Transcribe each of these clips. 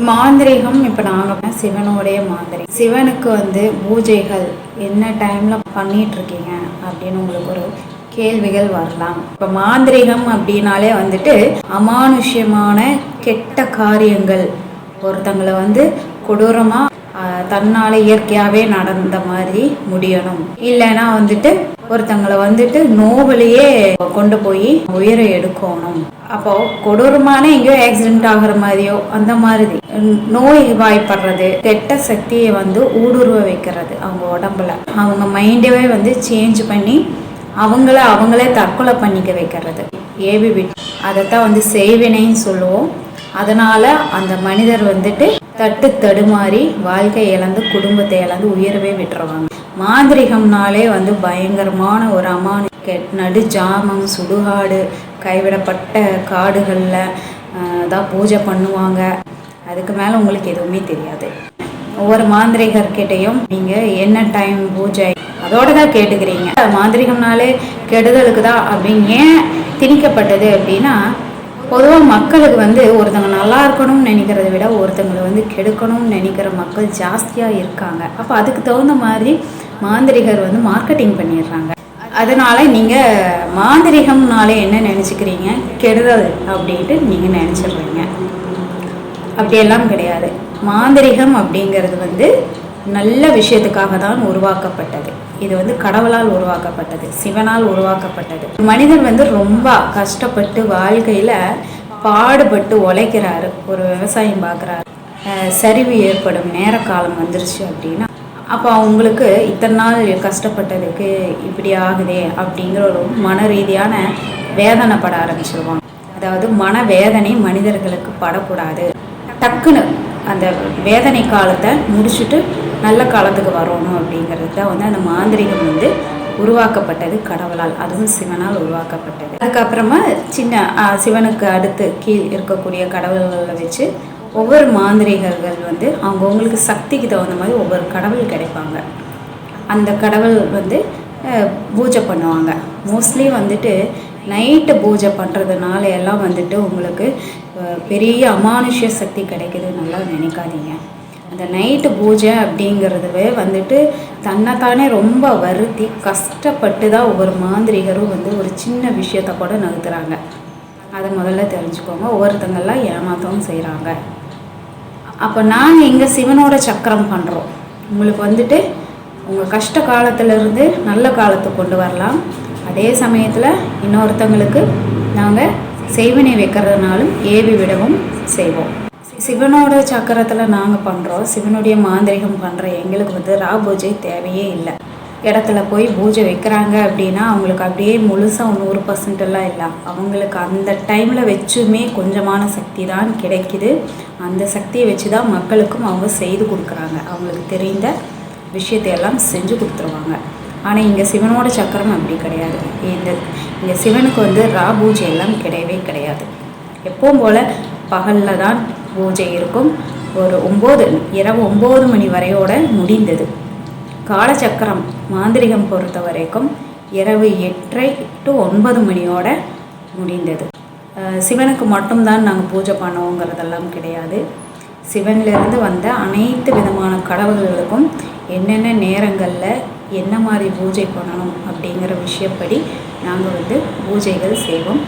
மாந்திரீகம் இப்போ நாங்கள் சிவனுடைய மாந்திரிகம். சிவனுக்கு வந்து பூஜைகள் என்ன டைமில் பண்ணிகிட்ருக்கீங்க அப்படின்னு உங்களுக்கு ஒரு கேள்விகள் வரலாம். இப்போ மாந்திரீகம் அப்படின்னாலே வந்துட்டு அமானுஷ்யமான கெட்ட காரியங்கள், ஒருத்தங்களை வந்து கொடூரமாக தன்னால் இயற்கையாகவே நடந்த மாதிரி முடியணும், இல்லைன்னா வந்துட்டு ஒருத்தங்களை வந்துட்டு நோவிலேயே கொண்டு போய் உயிரை எடுக்கணும். அப்போ கொடூரமான எங்கேயோ ஆக்சிடென்ட் ஆகிற மாதிரியோ அந்த மாதிரி நோய் வாய்ப்படுறது, கெட்ட சக்தியை வந்து ஊடுருவ வைக்கிறது அவங்க உடம்புல, அவங்க மைண்டவே வந்து சேஞ்ச் பண்ணி அவங்களே தற்கொலை பண்ணிக்க வைக்கிறது, ஏவி விட்டு அதைத்தான் வந்து செய்வினைன்னு சொல்லுவோம். அதனால் அந்த மனிதர் வந்துட்டு தடுமாறி வாழ்க்கை இழந்து குடும்பத்தை இழந்து உயிரவே விட்டுருவாங்க. மாந்திரிகம்னாலே வந்து பயங்கரமான ஒரு நடு ஜாமம், சுடுகாடு, கைவிடப்பட்ட காடுகளில் தான் பூஜை பண்ணுவாங்க. அதுக்கு மேலே உங்களுக்கு எதுவுமே தெரியாது. ஒவ்வொரு மாந்திரிகர்கிட்டையும் நீங்கள் என்ன டைம் பூஜை அதோடு தான் கேட்டுக்கிறீங்க. மாந்திரிகம்னாலே கெடுதலுக்கு தான் அப்படின்னு ஏன் திணிக்கப்பட்டது அப்படின்னா, பொதுவாக மக்களுக்கு வந்து ஒருத்தங்க நல்லா இருக்கணும்னு நினைக்கிறத விட ஒருத்தங்களை வந்து கெடுக்கணும்னு நினைக்கிற மக்கள் ஜாஸ்தியாக இருக்காங்க. அப்போ அதுக்கு தகுந்த மாதிரி மாந்திரிகர் வந்து மார்க்கெட்டிங் பண்ணிடுறாங்க. அதனால் நீங்கள் மாந்திரிகம்னாலே என்ன நினச்சிக்கிறீங்க, கெடுதல் அப்படின்ட்டு நீங்கள் நினச்சிடுறீங்க. அப்படியெல்லாம் கிடையாது. மாந்திரிகம் அப்படிங்கிறது வந்து நல்ல விஷயத்துக்காக தான் உருவாக்கப்பட்டது. இது வந்து கடவுளால் உருவாக்கப்பட்டது, சிவனால் உருவாக்கப்பட்டது. மனிதன் வந்து ரொம்ப கஷ்டப்பட்டு வாழ்க்கையில் பாடுபட்டு உழைக்கிறாரு. ஒரு விவசாயம் பார்க்குறாரு, சரிவு ஏற்படும் நேர காலம் வந்துருச்சு அப்படின்னா, அப்போ அவங்களுக்கு இத்தனை நாள் கஷ்டப்பட்டதுக்கு இப்படி ஆகுதே அப்படிங்கிற ஒரு மன ரீதியான வேதனைப்பட ஆரம்பிச்சிருவாங்க. அதாவது மன வேதனை மனிதர்களுக்கு படக்கூடாது, டக்குன்னு அந்த வேதனை காலத்தை முடிச்சுட்டு நல்ல காலத்துக்கு வரணும் அப்படிங்கிறது தான் வந்து அந்த மாந்திரிகம் வந்து உருவாக்கப்பட்டது கடவுளால், அதுவும் சிவனால் உருவாக்கப்பட்டது. அதுக்கப்புறமா சின்ன சிவனுக்கு அடுத்து கீழ் இருக்கக்கூடிய கடவுள்களை வச்சு ஒவ்வொரு மாந்திரிகர்கள் வந்து அவங்கவுங்களுக்கு சக்திக்கு தகுந்த மாதிரி ஒவ்வொரு கடவுள் கிடைப்பாங்க. அந்த கடவுள் வந்து பூஜை பண்ணுவாங்க. மோஸ்ட்லி வந்துட்டு நைட்டு பூஜை பண்ணுறதுனால எல்லாம் வந்துட்டு உங்களுக்கு பெரிய அமானுஷ்ய சக்தி கிடைக்குது நல்லா நினைக்காதீங்க. அந்த நைட்டு பூஜை அப்படிங்கிறதுவே வந்துட்டு தன்னைத்தானே ரொம்ப வருத்தி கஷ்டப்பட்டு தான் ஒவ்வொரு மாந்திரிகரும் வந்து ஒரு சின்ன விஷயத்த கூட நகர்த்துறாங்க. அதை முதல்ல தெரிஞ்சுக்கோங்க. ஒவ்வொருத்தங்கள்லாம் ஏமாற்றவும் செய்கிறாங்க. அப்போ நாங்கள் இங்கே சிவனோட சக்கரம் பண்ணுறோம். உங்களுக்கு வந்துட்டு உங்கள் கஷ்ட காலத்திலேருந்து நல்ல காலத்துக்கு கொண்டு வரலாம். அதே சமயத்தில் இன்னொருத்தங்களுக்கு நாங்கள் செய்வினை வைக்கிறதுனாலும் ஏவி விடவும் செய்வோம். சிவனோட சக்கரத்தில் நாங்கள் பண்ணுறோம், சிவனுடைய மாந்திரிகம் பண்ணுற எங்களுக்கு வந்து ரா பூஜை தேவையே இல்லை. இடத்துல போய் பூஜை வைக்கிறாங்க அப்படின்னா அவங்களுக்கு அப்படியே முழுசாக 100% இல்லை. அவங்களுக்கு அந்த டைமில் வச்சுமே கொஞ்சமான சக்தி தான் கிடைக்குது. அந்த சக்தியை வச்சு தான் மக்களுக்கும் அவங்க செய்து கொடுக்குறாங்க. அவங்களுக்கு தெரிந்த விஷயத்தையெல்லாம் செஞ்சு கொடுத்துருவாங்க. ஆனால் இங்கே சிவனோட சக்கரம் அப்படி கிடையாது. இங்கே சிவனுக்கு வந்து ரா பூஜை எல்லாம் கிடையவே கிடையாது. எப்பவும் போல் பகலில் தான் பூஜை இருக்கும். ஒரு இரவு 9 மணி வரையோட முடிந்தது. காலச்சக்கரம் மாந்திரிகம் பொறுத்த வரைக்கும் இரவு 8:30 to 9 மணியோட முடிந்தது. சிவனுக்கு மட்டும்தான் நாங்கள் பூஜை பண்ணுவோங்கிறதெல்லாம் கிடையாது. சிவனிலிருந்து வந்த அனைத்து விதமான கடவுள்களுக்கும் என்னென்ன நேரங்களில் என்ன மாதிரி பூஜை பண்ணணும் அப்படிங்கிற விஷயப்படி நாங்கள் வந்து பூஜைகள் செய்வோம்.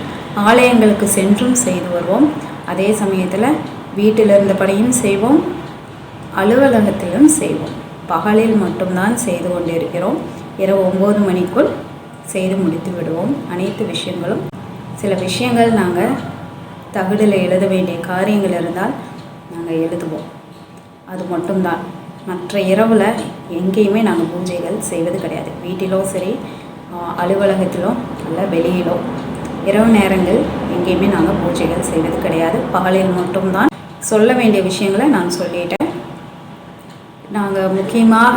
ஆலயங்களுக்கு சென்றும் செய்து வருவோம். அதே சமயத்தில் வீட்டில் இருந்தபடியும் செய்வோம், அலுவலகத்திலும் செய்வோம். பகலில் மட்டும்தான் செய்து கொண்டிருக்கிறோம். இரவு 9 மணிக்குள் செய்து முடித்து விடுவோம் அனைத்து விஷயங்களும். சில விஷயங்கள் நாங்கள் தகடில் எழுத வேண்டிய காரியங்கள் இருந்தால் நாங்கள் எழுதுவோம், அது மட்டும்தான். மற்ற இரவில் எங்கேயுமே நாங்கள் பூஜைகள் செய்வது கிடையாது. வீட்டிலோ சரி, அலுவலகத்திலோ இல்லை வெளியிலோ இரவு நேரங்கள் எங்கேயுமே நாங்கள் பூஜைகள் செய்வது கிடையாது. பகலில் மட்டும்தான். சொல்ல வேண்டிய விஷயங்களை நான் சொல்லிட்டேன். நாங்கள் முக்கியமாக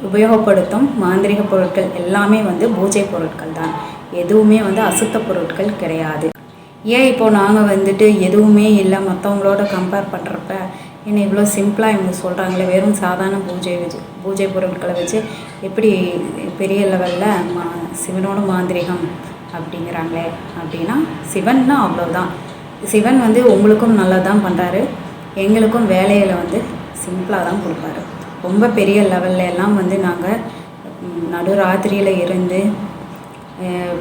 உபயோகப்படுத்தும் மாந்திரிக பொருட்கள் எல்லாமே வந்து பூஜை பொருட்கள் தான். எதுவுமே வந்து அசுத்த பொருட்கள் கிடையாது. ஏன் இப்போது நாங்கள் வந்துட்டு எதுவுமே இல்லை மற்றவங்களோட கம்பேர் பண்ணுறப்ப என்ன இவ்வளோ சிம்பிளாக இவங்க சொல்கிறாங்களே, வெறும் சாதாரண பூஜை பொருட்களை வச்சு எப்படி பெரிய லெவலில் சிவனோட மாந்திரிகம் அப்படிங்கிறாங்களே அப்படின்னா, சிவன்னா அவ்வளோதான். சிவன் வந்து உங்களுக்கும் நல்லா தான் பண்ணுறாரு, எங்களுக்கும் வேலைகளை வந்து சிம்பிளாக தான் கொடுப்பாரு. ரொம்ப பெரிய லெவலில் எல்லாம் வந்து நாங்கள் நடுராத்திரியில் இருந்து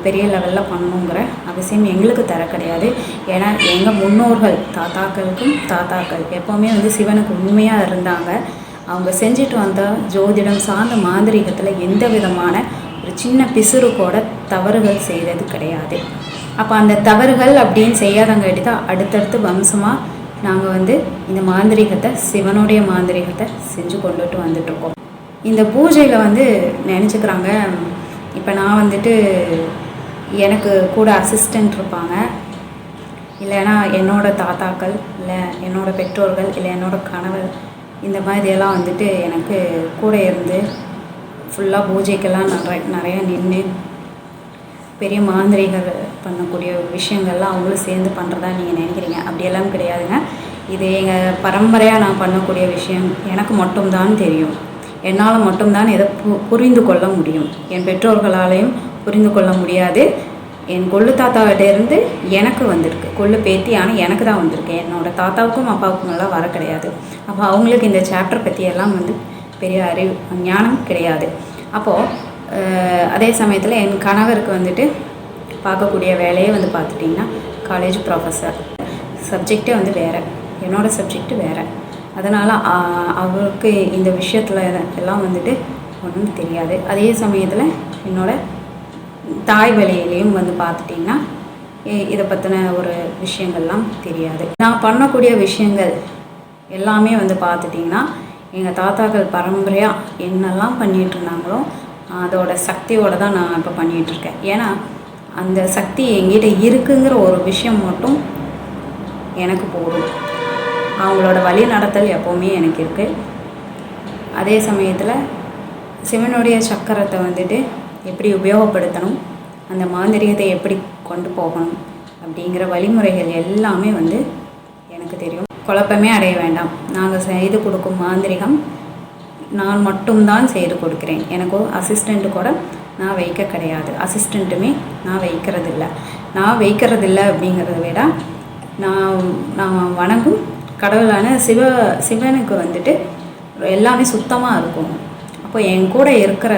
பெரிய லெவலில் பண்ணணுங்கிற அவசியம் எங்களுக்கு தர கிடையாது. ஏன்னா எங்கள் முன்னோர்கள் தாத்தாக்கள் எப்போவுமே வந்து சிவனுக்கு உண்மையாக இருந்தாங்க. அவங்க செஞ்சுட்டு வந்த ஜோதிடம் சார்ந்த மாந்திரீகத்தில் எந்த விதமான ஒரு சின்ன பிசுறு கூட தவறுகள் செய்தது கிடையாது. அப்போ அந்த தவறுகள் அப்படின்னு செய்யாதங்காட்டி தான் அடுத்தடுத்து வம்சமாக நாங்கள் வந்து இந்த மாந்திரீகத்தை, சிவனுடைய மாந்திரீகத்தை செஞ்சு கொண்டுட்டு வந்துட்ருக்கோம். இந்த பூஜையில் வந்து நினச்சிக்கிறாங்க, இப்போ நான் வந்துட்டு எனக்கு கூட அசிஸ்டண்ட் இருப்பாங்க, இல்லைன்னா என்னோடய தாத்தாக்கள், இல்லை என்னோடய பெற்றோர்கள், இல்லை என்னோடய கணவர், இந்த மாதிரியெல்லாம் வந்துட்டு எனக்கு கூட இருந்து ஃபுல்லாக பூஜைக்கெல்லாம் நிறையா நின்று பெரிய மாந்திரிகர் பண்ணக்கூடிய விஷயங்கள்லாம் அவங்களும் சேர்ந்து பண்ணுறதா நீங்கள் நினைக்கிறீங்க. அப்படியெல்லாம் கிடையாதுங்க. இது எங்கள் பரம்பரையாக நான் பண்ணக்கூடிய விஷயம். எனக்கு மட்டும்தான் தெரியும். என்னால் மட்டும்தான் இதை புரிந்து கொள்ள முடியும். என் பெற்றோர்களாலையும் புரிந்து கொள்ள முடியாது. என் கொள்ளு தாத்தாவிட்டேருந்து எனக்கு வந்திருக்கு, கொள்ளு பேத்தி, ஆனால் எனக்கு தான் வந்திருக்கு. என்னோடய தாத்தாவுக்கும் அப்பாவுக்கும் எல்லாம் வர கிடையாது. அப்போ அவங்களுக்கு இந்த சாப்டர் பற்றியெல்லாம் வந்து பெரிய அறிவு ஞானம் கிடையாது. அப்போது அதே சமயத்தில் என் கணவருக்கு வந்துட்டு பார்க்கக்கூடிய வேலையே வந்து பார்த்துட்டிங்கன்னா காலேஜ் ப்ரொஃபஸர். சப்ஜெக்டே வந்து வேறு, என்னோடய சப்ஜெக்டு வேறு. அதனால் அவருக்கு இந்த விஷயத்தில் எல்லாம் வந்துட்டு ஒன்றும் தெரியாது. அதே சமயத்தில் என்னோடய தாய் வழியிலையும் வந்து பார்த்துட்டிங்கன்னா இதை பற்றின ஒரு விஷயங்கள்லாம் தெரியாது. நான் பண்ணக்கூடிய விஷயங்கள் எல்லாமே வந்து பார்த்துட்டிங்கன்னா எங்கள் தாத்தாக்கள் பரம்பரையாக என்னெல்லாம் பண்ணிகிட்டு இருந்தாங்களோ அதோட சக்தியோடு தான் நான் இப்போ பண்ணிகிட்ருக்கேன். ஏன்னா அந்த சக்தி எங்கிட்ட இருக்குங்கிற ஒரு விஷயம் மட்டும் எனக்கு போதும். அவங்களோட வழி நடத்தல் எப்போவுமே எனக்கு இருக்குது. அதே சமயத்தில் சிவனுடைய சக்கரத்தை வந்துட்டு எப்படி உபயோகப்படுத்தணும், அந்த மாந்திரிகத்தை எப்படி கொண்டு போகணும் அப்படிங்கிற வழிமுறைகள் எல்லாமே வந்து எனக்கு தெரியும். குழப்பமே அடைய வேண்டாம். நாங்கள் செய்து கொடுக்கும் மாந்திரிகம் நான் மட்டும்தான் செய்து கொடுக்குறேன். எனக்கோ அசிஸ்டண்ட்டு கூட நான் வைக்க கிடையாது. அசிஸ்டண்ட்டுமே நான் வைக்கிறதில்ல அப்படிங்கிறத விட நான் வணங்கும் கடவுளான சிவனுக்கு வந்துட்டு எல்லாமே சுத்தமாக இருக்கும். அப்போ என் கூட இருக்கிற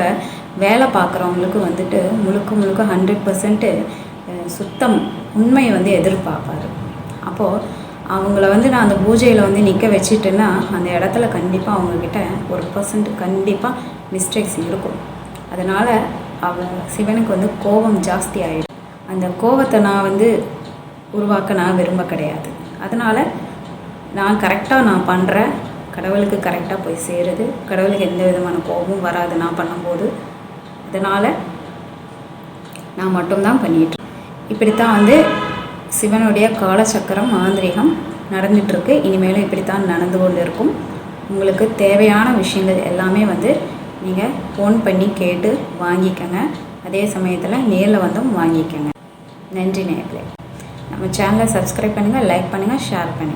வேலை பார்க்குறவங்களுக்கு வந்துட்டு முழுக்க 100% சுத்தம் உண்மை வந்து எதிர்பார்ப்பார். அப்போது அவங்கள வந்து நான் அந்த பூஜையில் வந்து நிற்க வச்சுட்டேன்னா அந்த இடத்துல கண்டிப்பாக அவங்கக்கிட்ட 1% கண்டிப்பாக மிஸ்டேக்ஸ் இருக்கும். அதனால் சிவனுக்கு வந்து கோபம் ஜாஸ்தி ஆகிடும். அந்த கோபத்தை நான் வந்து உருவாக்க நான் விரும்ப கிடையாது. அதனால் நான் கரெக்டாக நான் பண்ணுற கடவுளுக்கு கரெக்டாக போய் சேருது. கடவுளுக்கு எந்த விதமான கோபமும் வராது நான் பண்ணும்போது. அதனால் நான் மட்டும்தான் பண்ணிகிட்ருக்கேன். இப்படித்தான் வந்து சிவனுடைய காலச்சக்கரம் மாந்திரிகம் நடந்துகிட்ருக்கு. இனிமேலும் இப்படித்தான் நடந்து கொண்டு இருக்கும். உங்களுக்கு தேவையான விஷயங்கள் எல்லாமே வந்து நீங்கள் ஃபோன் பண்ணி கேட்டு வாங்கிக்கோங்க. அதே சமயத்தில் நேரில் வந்தும் வாங்கிக்கோங்க. நன்றி நேயர்களே. நம்ம சேனலை சப்ஸ்கிரைப் பண்ணுங்கள், லைக் பண்ணுங்கள், ஷேர் பண்ணுங்கள்.